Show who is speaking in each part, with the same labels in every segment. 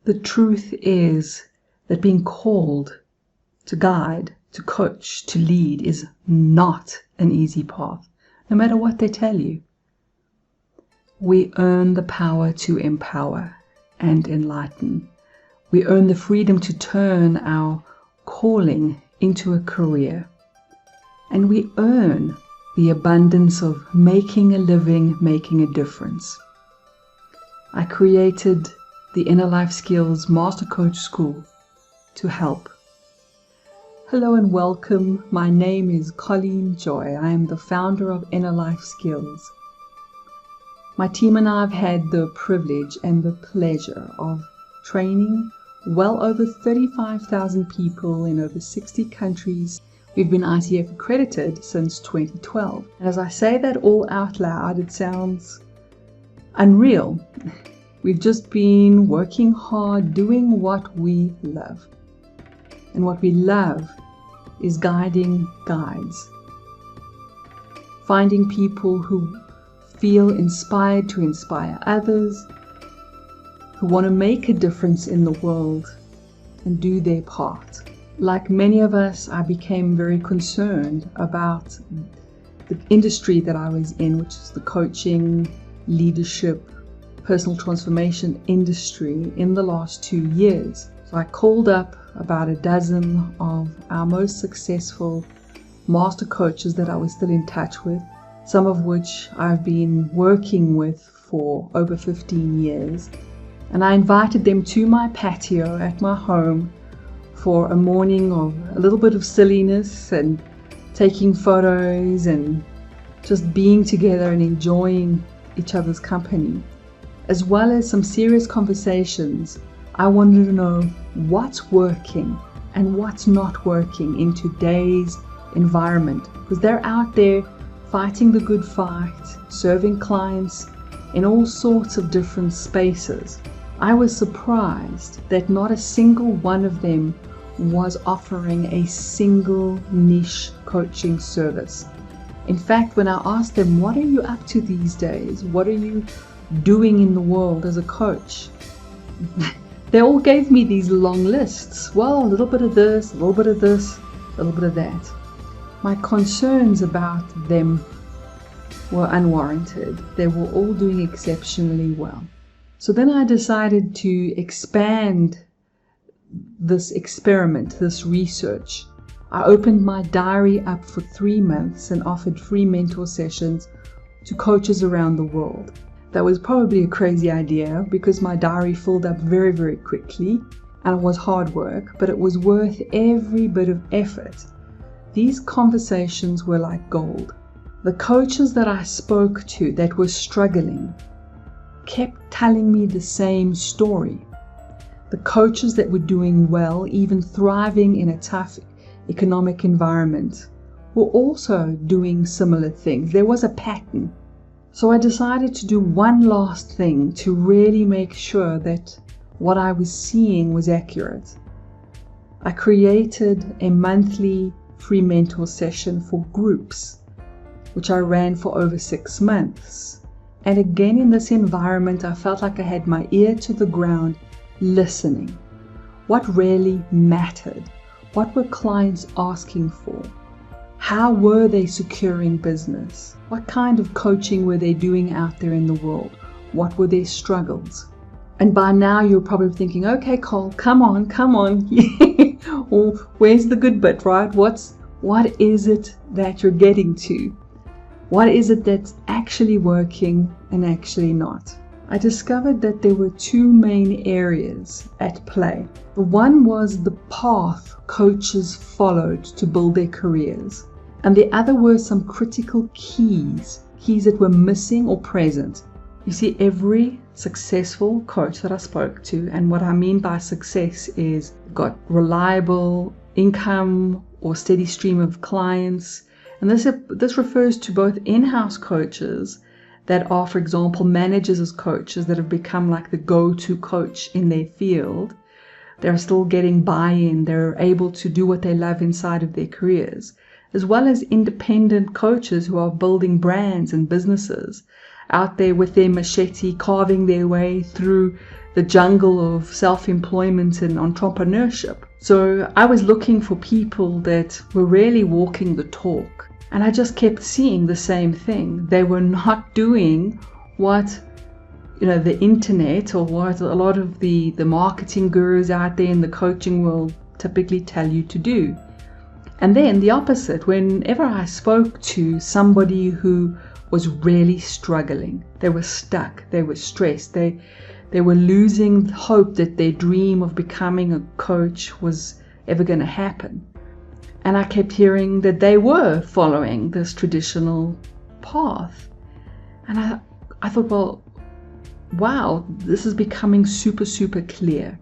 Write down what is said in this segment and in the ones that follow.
Speaker 1: The truth is that being called to guide, to coach, to lead is not an easy path, no matter what they tell you. We earn the power to empower and enlighten. We earn the freedom to turn our calling into a career. And we earn the abundance of making a living, making a difference. I created the InnerLifeSkills Master Coach School to help. Hello and welcome. My name is Colleen-Joy. I am the founder of InnerLifeSkills. My team and I have had the privilege and the pleasure of training well over 35,000 people in over 60 countries. We've been ICF accredited since 2012. And as I say that all out loud, it sounds unreal. We've just been working hard, doing what we love. And what we love is guiding guides. Finding people who feel inspired to inspire others, who want to make a difference in the world and do their part. Like many of us, I became very concerned about the industry that I was in, which is the coaching, leadership, personal transformation industry in the last 2 years. So I called up about a dozen of our most successful master coaches that I was still in touch with, some of which I've been working with for over 15 years. And I invited them to my patio at my home for a morning of a little bit of silliness and taking photos and just being together and enjoying each other's company, as well as some serious conversations. I wanted to know what's working and what's not working in today's environment, because they're out there fighting the good fight, serving clients in all sorts of different spaces. I was surprised that not a single one of them was offering a single niche coaching service. In fact, when I asked them, what are you up to these days? What are you doing in the world as a coach? They all gave me these long lists. Well, a little bit of this, a little bit of this, a little bit of that. My concerns about them were unwarranted. They were all doing exceptionally well. So then I decided to expand this experiment, this research. I opened my diary up for 3 months and offered free mentor sessions to coaches around the world. That was probably a crazy idea because my diary filled up very, very quickly and it was hard work, but it was worth every bit of effort. These conversations were like gold. The coaches that I spoke to that were struggling kept telling me the same story. The coaches that were doing well, even thriving in a tough economic environment, were also doing similar things. There was a pattern. So I decided to do one last thing to really make sure that what I was seeing was accurate. I created a monthly free mentor session for groups, which I ran for over 6 months. And again, in this environment, I felt like I had my ear to the ground, listening. What really mattered? What were clients asking for? How were they securing business? What kind of coaching were they doing out there in the world? What were their struggles? And by now you're probably thinking, okay, Cole, come on. Or where's the good bit, right? What is it that you're getting to? What is it that's actually working and actually not? I discovered that there were 2 main areas at play. The one was the path coaches followed to build their careers. And the other were some critical keys that were missing or present. You see, every successful coach that I spoke to, and what I mean by success is got reliable income or steady stream of clients. And this refers to both in-house coaches that are, for example, managers as coaches that have become like the go-to coach in their field. They're still getting buy-in. They're able to do what they love inside of their careers, as well as independent coaches who are building brands and businesses out there with their machete, carving their way through the jungle of self-employment and entrepreneurship. So I was looking for people that were really walking the talk. And I just kept seeing the same thing. They were not doing what the internet or what a lot of the marketing gurus out there in the coaching world typically tell you to do. And then the opposite, whenever I spoke to somebody who was really struggling, they were stuck, they were stressed, they were losing hope that their dream of becoming a coach was ever going to happen. And I kept hearing that they were following this traditional path. And I thought, well, wow, this is becoming super, super clear.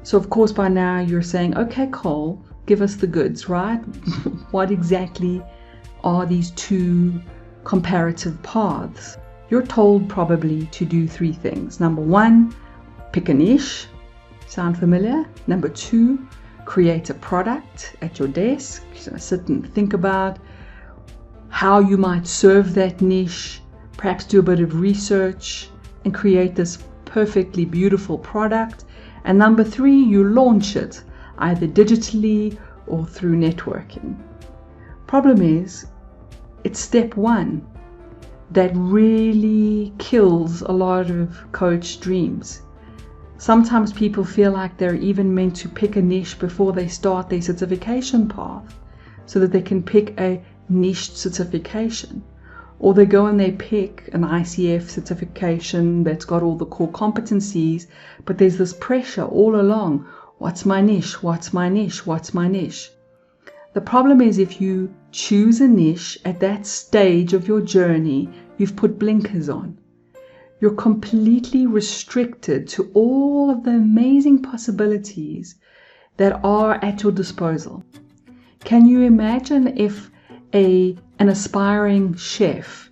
Speaker 1: So of course by now you're saying, okay, Cole, give us the goods, right? What exactly are these two comparative paths? You're told probably to do 3 things. Number 1, pick a niche. Sound familiar? Number 2, create a product at your desk. So sit and think about how you might serve that niche, perhaps do a bit of research and create this perfectly beautiful product. And number 3, you launch it, either digitally or through networking. Problem is, it's step 1 that really kills a lot of coach dreams. Sometimes people feel like they're even meant to pick a niche before they start their certification path so that they can pick a niche certification. Or they go and they pick an ICF certification that's got all the core competencies, but there's this pressure all along. What's my niche? What's my niche? What's my niche? The problem is if you choose a niche at that stage of your journey, you've put blinkers on. You're completely restricted to all of the amazing possibilities that are at your disposal. Can you imagine if an aspiring chef,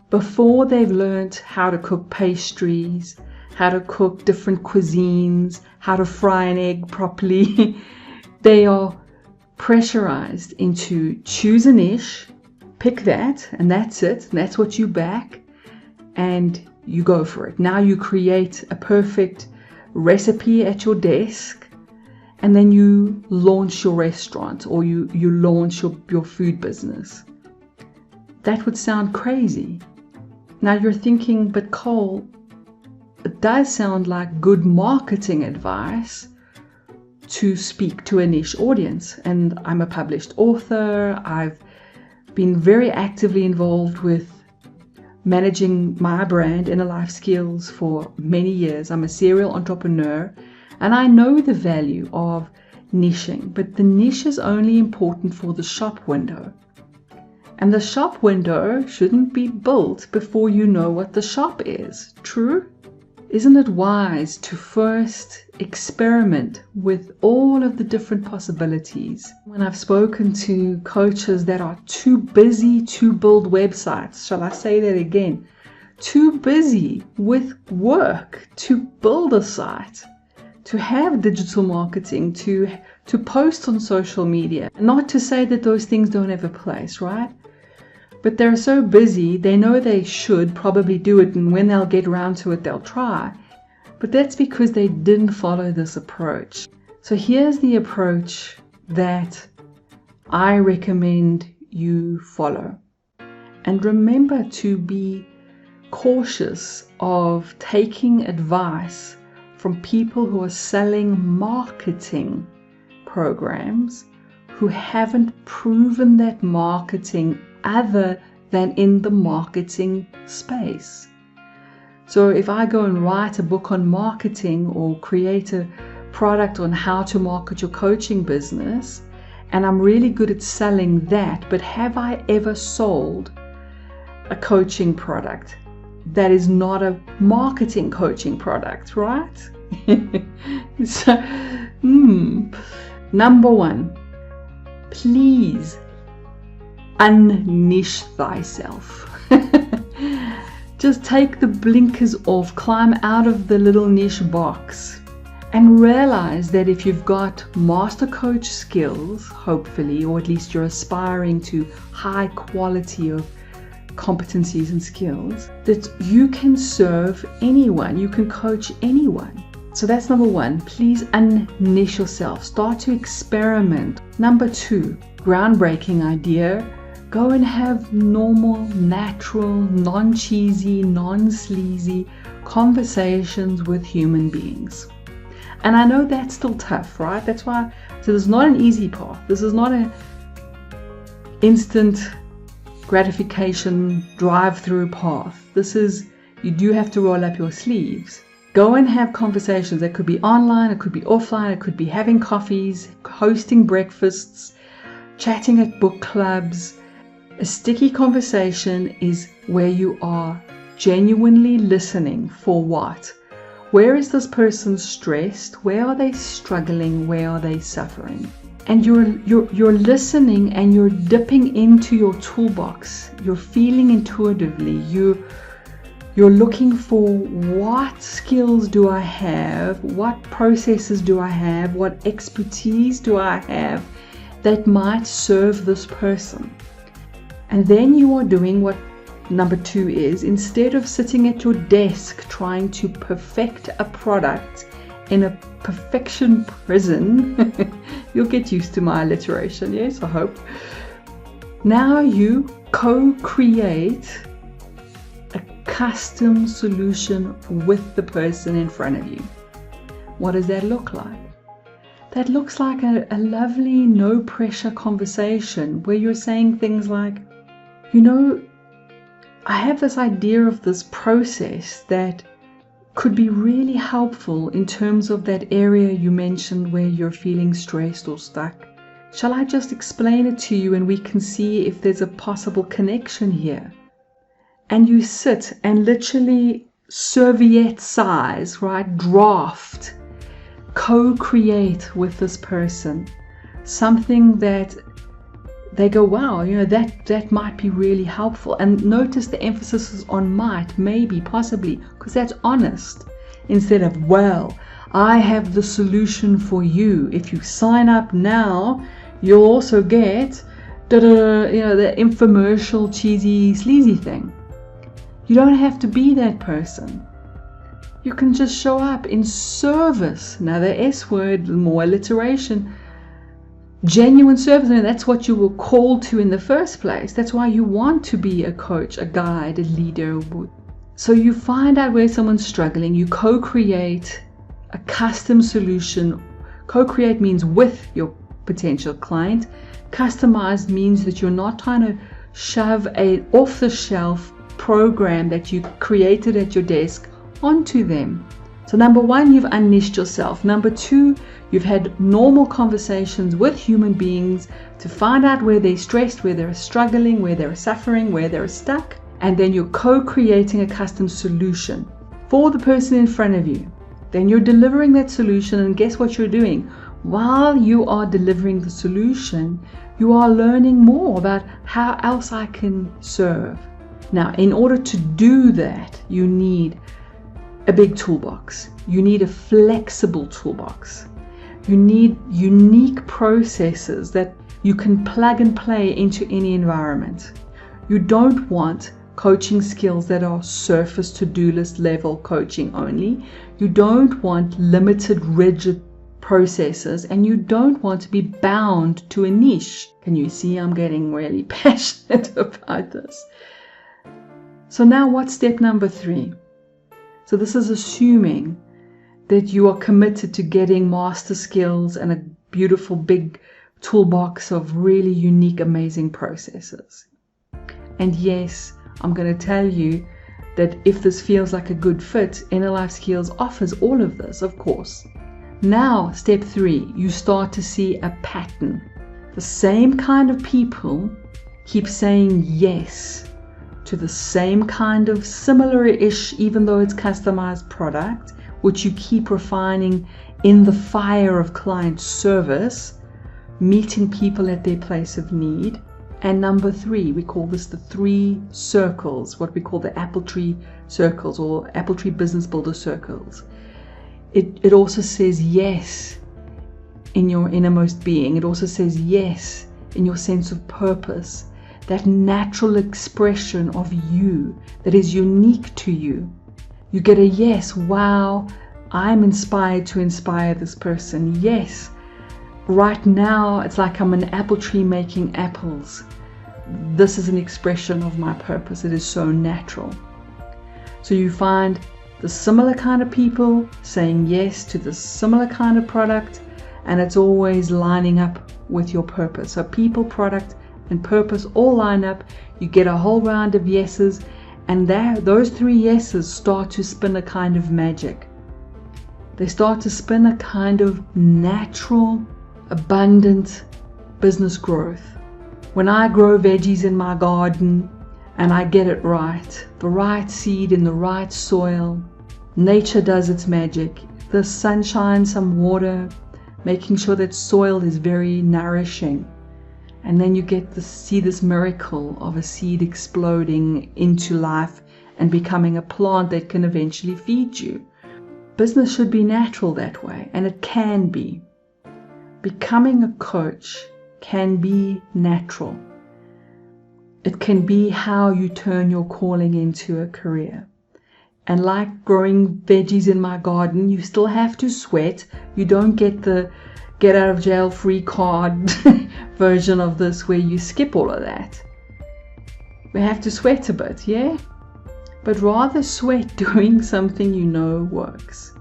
Speaker 1: before they've learned how to cook pastries, how to cook different cuisines, how to fry an egg properly, they are pressurized into choose a niche, pick that, and that's it, and that's what you back, and you go for it. Now you create a perfect recipe at your desk, and then you launch your restaurant or you launch your food business. That would sound crazy. Now you're thinking, but Cole, it does sound like good marketing advice to speak to a niche audience. And I'm a published author. I've been very actively involved with managing my brand, InnerLifeSkills, for many years. I'm a serial entrepreneur. And I know the value of niching, but the niche is only important for the shop window. And the shop window shouldn't be built before you know what the shop is. True? Isn't it wise to first experiment with all of the different possibilities? When I've spoken to coaches that are too busy to build websites, shall I say that again? Too busy with work to build a site, to have digital marketing, to post on social media. Not to say that those things don't have a place, right? But they're so busy, they know they should probably do it, and when they'll get around to it, they'll try. But that's because they didn't follow this approach. So here's the approach that I recommend you follow. And remember to be cautious of taking advice from people who are selling marketing programs who haven't proven that marketing other than in the marketing space. So if I go and write a book on marketing or create a product on how to market your coaching business, and I'm really good at selling that, but have I ever sold a coaching product that is not a marketing coaching product, right? So, number 1, please unniche thyself. Just take the blinkers off, climb out of the little niche box, and realize that if you've got master coach skills, hopefully, or at least you're aspiring to high quality of competencies and skills, that you can serve anyone, you can coach anyone. So that's number one. Please unniche yourself. Start to experiment. Number two, groundbreaking idea. Go and have normal, natural, non-cheesy, non-sleazy conversations with human beings. And I know that's still tough, right? That's why, so this is not an easy path. This is not an instant gratification drive-through path. This is, you do have to roll up your sleeves. Go and have conversations. That could be online, it could be offline, it could be having coffees, hosting breakfasts, chatting at book clubs. A sticky conversation is where you are genuinely listening for what? Where is this person stressed? Where are they struggling? Where are they suffering? And you're listening and you're dipping into your toolbox. You're feeling intuitively. You're looking for, what skills do I have? What processes do I have? What expertise do I have that might serve this person? And then you are doing what number two is. Instead of sitting at your desk trying to perfect a product in a perfection prison, you'll get used to my alliteration, yes, I hope. Now you co-create a custom solution with the person in front of you. What does that look like? That looks like a lovely, no pressure conversation where you're saying things like, you know, I have this idea of this process that could be really helpful in terms of that area you mentioned where you're feeling stressed or stuck. Shall I just explain it to you and we can see if there's a possible connection here? And you sit and literally serviette size, right, draft, co-create with this person something that they go, wow, you know, that might be really helpful. And notice the emphasis is on might, maybe, possibly, because that's honest. Instead of, well, I have the solution for you. If you sign up now, you'll also get, you know, the infomercial, cheesy, sleazy thing. You don't have to be that person. You can just show up in service. Now the S word, more alliteration. Genuine service, and that's what you were called to in the first place. That's why you want to be a coach, a guide, a leader. So you find out where someone's struggling, you co-create a custom solution. Co-create means with your potential client. Customized means that you're not trying to shove a off-the-shelf program that you created at your desk onto them. So number one, you've unniched yourself. Number two, you've had normal conversations with human beings to find out where they're stressed, where they're struggling, where they're suffering, where they're stuck. And then you're co-creating a custom solution for the person in front of you. Then you're delivering that solution, and guess what you're doing? While you are delivering the solution, you are learning more about how else I can serve. Now, in order to do that, you need a big toolbox. You need a flexible toolbox. You need unique processes that you can plug and play into any environment. You don't want coaching skills that are surface to-do list level coaching only. You don't want limited, rigid processes, and you don't want to be bound to a niche. Can you see I'm getting really passionate about this? So now what's step number 3? So this is assuming that you are committed to getting master skills and a beautiful big toolbox of really unique, amazing processes. And yes, I'm going to tell you that if this feels like a good fit, InnerLifeSkills offers all of this, of course. Now, step 3, you start to see a pattern. The same kind of people keep saying yes to the same kind of similar-ish, even though it's customized product, which you keep refining in the fire of client service, meeting people at their place of need. And number 3, we call this the 3 circles, what we call the apple tree circles or apple tree business builder circles. It also says yes in your innermost being. It also says yes in your sense of purpose. that natural expression of you that is unique to you. You get a yes, wow, I'm inspired to inspire this person. Yes, right now it's like I'm an apple tree making apples. This is an expression of my purpose. It is so natural. So you find the similar kind of people saying yes to the similar kind of product, and it's always lining up with your purpose. So people, product, and purpose all line up. You get a whole round of yeses, and those 3 yeses start to spin a kind of magic. They start to spin a kind of natural, abundant business growth. When I grow veggies in my garden and I get it right, the right seed in the right soil, nature does its magic. The sunshine, some water, making sure that soil is very nourishing. And then you get to see this miracle of a seed exploding into life and becoming a plant that can eventually feed you. Business should be natural that way, and it can be. Becoming a coach can be natural. It can be how you turn your calling into a career. And like growing veggies in my garden, you still have to sweat. You don't get the get out of jail free card version of this where you skip all of that. We have to sweat a bit, yeah? But rather sweat doing something you know works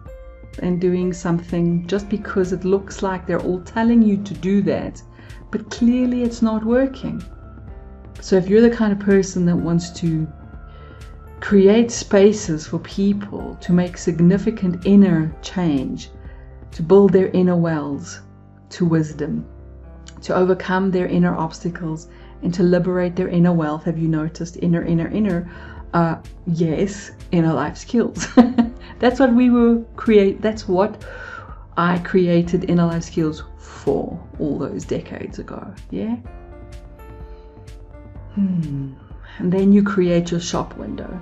Speaker 1: than doing something just because it looks like they're all telling you to do that, but clearly it's not working. So if you're the kind of person that wants to create spaces for people to make significant inner change, to build their inner wells to wisdom, to overcome their inner obstacles, and to liberate their inner wealth. Have you noticed inner? Yes, inner life skills. That's what I created Inner Life Skills for all those decades ago. Yeah. And then you create your shop window.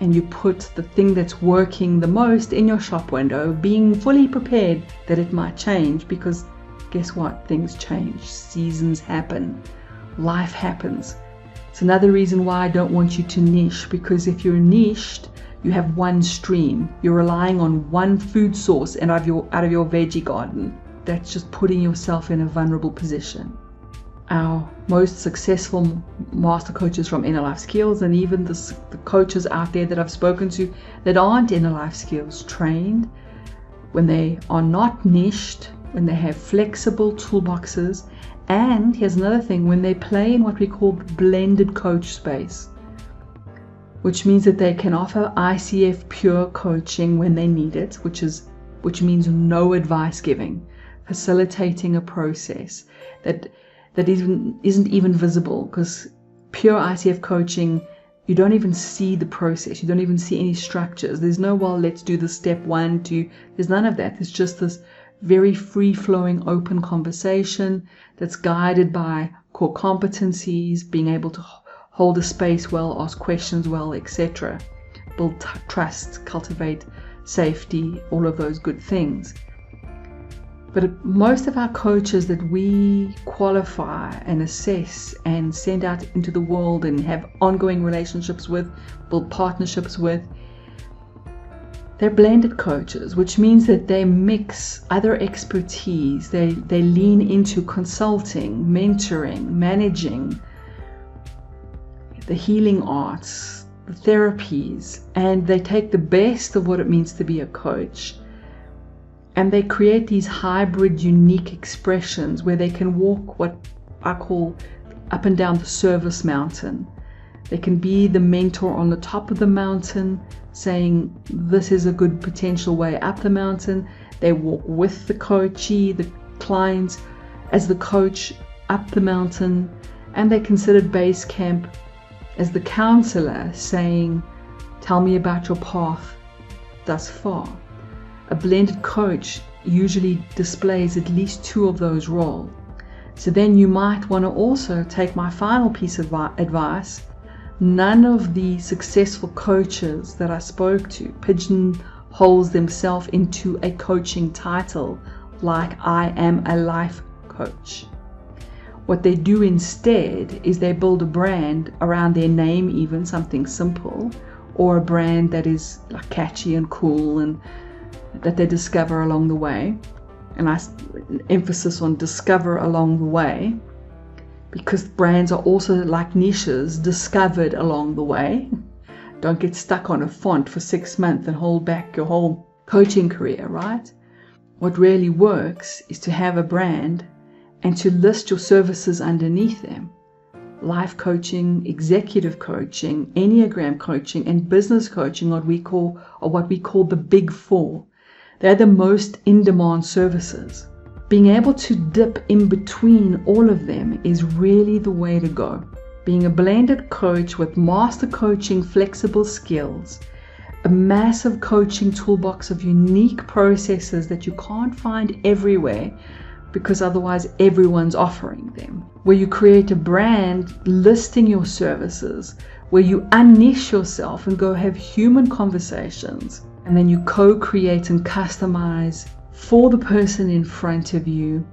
Speaker 1: And you put the thing that's working the most in your shop window, being fully prepared that it might change, because guess what? Things change. Seasons happen. Life happens. It's another reason why I don't want you to niche, because if you're niched, you have one stream. You're relying on one food source and out of your veggie garden. That's just putting yourself in a vulnerable position. Our most successful master coaches from Inner Life Skills, and even the coaches out there that I've spoken to that aren't Inner Life Skills trained, when they are not niched, when they have flexible toolboxes, and here's another thing, when they play in what we call blended coach space, which means that they can offer ICF pure coaching when they need it, which means no advice giving, facilitating a process that isn't even visible, because pure ICF coaching, you don't even see the process. You don't even see any structures. There's no, well, let's do the step 1, 2. There's none of that. There's just this very free-flowing, open conversation that's guided by core competencies, being able to hold a space well, ask questions well, etc. Build trust, cultivate safety, all of those good things. But most of our coaches that we qualify and assess and send out into the world and have ongoing relationships with, build partnerships with, they're blended coaches, which means that they mix other expertise. They lean into consulting, mentoring, managing, the healing arts, the therapies, and they take the best of what it means to be a coach. And they create these hybrid, unique expressions where they can walk what I call up and down the service mountain. They can be the mentor on the top of the mountain, saying this is a good potential way up the mountain. They walk with the coachee, the clients, as the coach up the mountain. And they consider base camp as the counselor, saying, tell me about your path thus far. A blended coach usually displays at least 2 of those roles. So then you might want to also take my final piece of advice. None of the successful coaches that I spoke to pigeonholes themselves into a coaching title like I am a life coach. What they do instead is they build a brand around their name, even something simple, or a brand that is like catchy and cool and that they discover along the way. And I emphasis on discover along the way, because brands are also like niches, discovered along the way. Don't get stuck on a font for 6 months and hold back your whole coaching career, right? What really works is to have a brand and to list your services underneath them. Life coaching, executive coaching, enneagram coaching, and business coaching, what we call the big four. They're the most in-demand services. Being able to dip in between all of them is really the way to go. Being a blended coach with master coaching flexible skills, a massive coaching toolbox of unique processes that you can't find everywhere because otherwise everyone's offering them. Where you create a brand listing your services, where you unniche yourself and go have human conversations, and then you co-create and customize for the person in front of you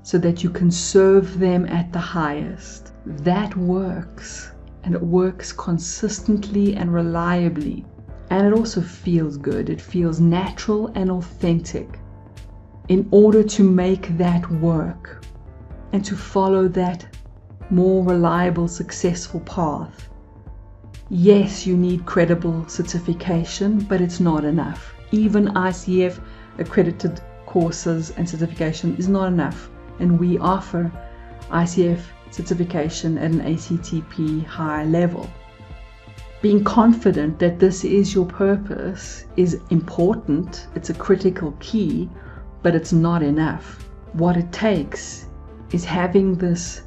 Speaker 1: so that you can serve them at the highest. That works, and it works consistently and reliably. And it also feels good. It feels natural and authentic. In order to make that work and to follow that more reliable, successful path, yes, you need credible certification, but it's not enough. Even ICF accredited courses and certification is not enough. And we offer ICF certification at an ACTP high level. Being confident that this is your purpose is important. It's a critical key, but it's not enough. What it takes is having this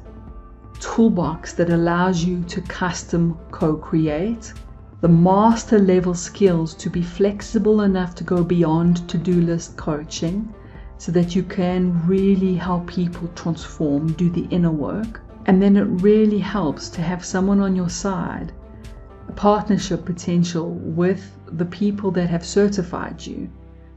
Speaker 1: toolbox that allows you to custom co-create, the master level skills to be flexible enough to go beyond to-do list coaching so that you can really help people transform, do the inner work. And then it really helps to have someone on your side, a partnership potential with the people that have certified you,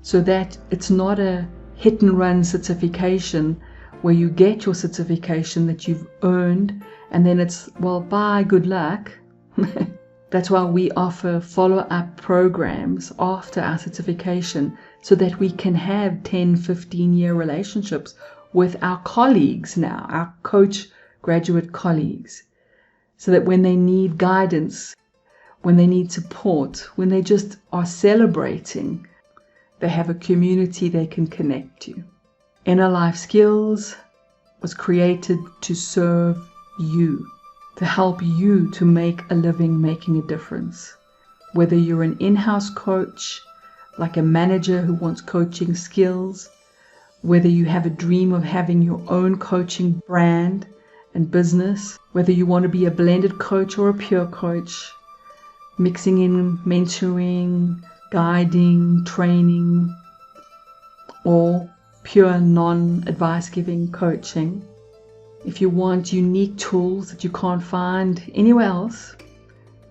Speaker 1: so that it's not a hit and run certification where you get your certification that you've earned and then it's, well, bye, good luck. That's why we offer follow-up programs after our certification so that we can have 10-15-year relationships with our colleagues now, our coach graduate colleagues, so that when they need guidance, when they need support, when they just are celebrating, they have a community they can connect to. InnerLifeSkills was created to serve you, to help you to make a living making a difference. Whether you're an in-house coach, like a manager who wants coaching skills, whether you have a dream of having your own coaching brand and business, whether you want to be a blended coach or a pure coach, mixing in mentoring, guiding, training, or pure non-advice giving coaching. If you want unique tools that you can't find anywhere else,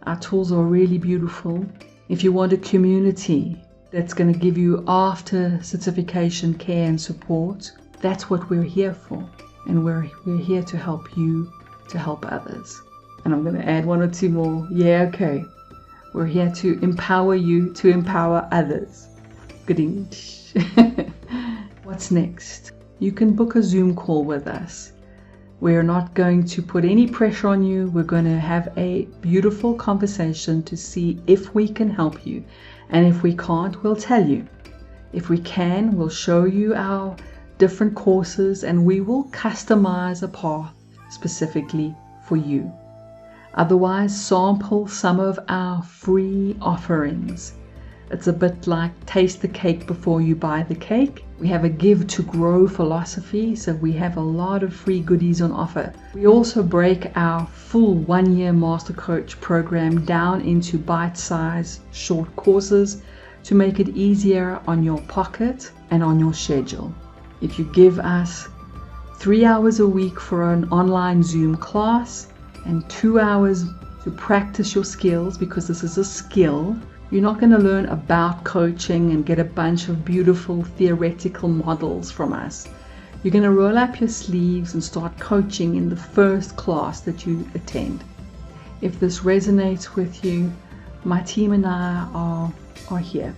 Speaker 1: our tools are really beautiful. If you want a community that's going to give you after certification care and support, that's what we're here for. And we're here to help you, to help others. And I'm going to add one or two more. Yeah, okay. We're here to empower you to empower others. Good English. What's next? You can book a Zoom call with us. We're not going to put any pressure on you. We're going to have a beautiful conversation to see if we can help you. And if we can't, we'll tell you. If we can, we'll show you our different courses and we will customize a path specifically for you. Otherwise, sample some of our free offerings. It's a bit like taste the cake before you buy the cake. We have a give to grow philosophy, so we have a lot of free goodies on offer. We also break our full 1-year Master Coach program down into bite-sized short courses to make it easier on your pocket and on your schedule. If you give us 3 hours a week for an online Zoom class and 2 hours to practice your skills, because this is a skill, you're not going to learn about coaching and get a bunch of beautiful theoretical models from us. You're going to roll up your sleeves and start coaching in the first class that you attend. If this resonates with you, my team and I are here.